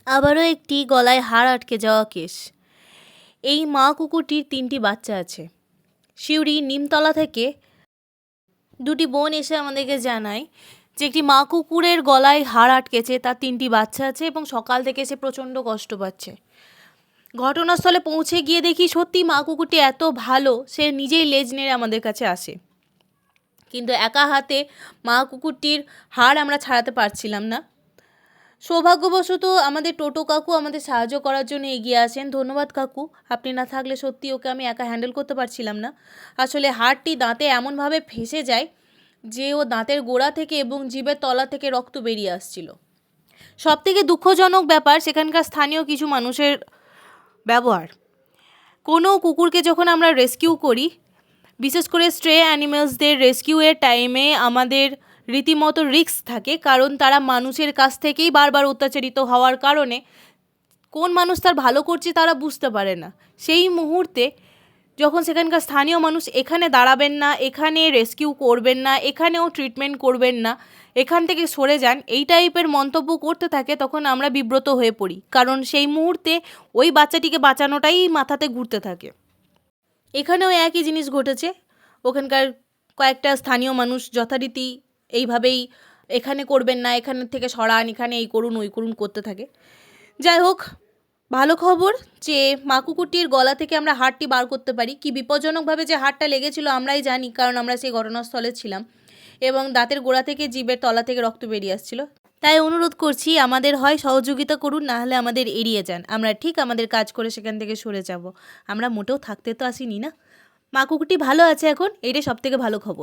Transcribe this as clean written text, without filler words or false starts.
আবারও একটি গলায় হাড় আটকে যাওয়া কেস। এই মা কুকুরটির 3টি বাচ্চা আছে। সিউড়ি নিমতলা থেকে দুটি বোন এসে আমাদেরকে জানায় যে একটি মা কুকুরের গলায় হাড় আটকেছে, তার 3টি বাচ্চা আছে এবং সকাল থেকে সে প্রচণ্ড কষ্ট পাচ্ছে। ঘটনাস্থলে পৌঁছে গিয়ে দেখি সত্যি মা কুকুরটি এত ভালো, সে নিজেই লেজ নেড়ে আমাদের কাছে আসে। কিন্তু একা হাতে মা কুকুরটির হাড় আমরা ছাড়াতে পারছিলাম না। সৌভাগ্যবশত আমাদের টোটো কাকু আমাদের সাহায্য করার জন্য এগিয়ে আসেন। ধন্যবাদ কাকু, আপনি না থাকলে সত্যি ওকে আমি একা হ্যান্ডেল করতে পারছিলাম না। আসলে হাড়টি দাঁতে এমনভাবে ফেঁসে যায় যে ও দাঁতের গোড়া থেকে এবং জিভের তলা থেকে রক্ত বেরিয়ে আসছিল। সবথেকে দুঃখজনক ব্যাপার সেখানকার স্থানীয় কিছু মানুষের ব্যবহার। কোনো কুকুরকে যখন আমরা রেস্কিউ করি, বিশেষ করে স্ট্রে অ্যানিমেলসদের রেস্কিউয়ের টাইমে আমাদের রীতিমতো রিস্ক থাকে, কারণ তারা মানুষের কাছ থেকেই বারবার অত্যাচারিত হওয়ার কারণে কোন মানুষ তার ভালো করছে তারা বুঝতে পারে না। সেই মুহূর্তে যখন সেখানকার স্থানীয় মানুষ এখানে দাঁড়াবেন না, এখানে রেস্কিউ করবেন না, এখানেও ট্রিটমেন্ট করবেন না, এখান থেকে সরে যান, এই টাইপের মন্তব্য করতে থাকে, তখন আমরা বিব্রত হয়ে পড়ি, কারণ সেই মুহূর্তে ওই বাচ্চাটিকে বাঁচানোটাই মাথাতে ঘুরতে থাকে। এখানেও একই জিনিস ঘটেছে। ওখানকার কয়েকটা স্থানীয় মানুষ যথারীতি এইভাবেই এখানে করবেন না, এখানের থেকে সরান, এখানে এই করুন ওই করুন করতে থাকে। যাই হোক, ভালো খবর যে মা কুকুরটির গলা থেকে আমরা হাড়টি বার করতে পারি। কি বিপজ্জনকভাবে যে হাড়টা লেগেছিল আমরাই জানি, কারণ আমরা সেই ঘটনাস্থলে ছিলাম এবং দাঁতের গোড়া থেকে জিভের তলা থেকে রক্ত বেরিয়ে আসছিল। তাই অনুরোধ করছি, আমাদের হয় সহযোগিতা করুন, না হলে আমাদের এড়িয়ে যান। আমরা ঠিক আমাদের কাজ করে সেখান থেকে সরে যাব। আমরা মোটেও থাকতে তো আসিনি না। মা কুকুরটি ভালো আছে এখন, এইটাই সবথেকে ভালো খবর।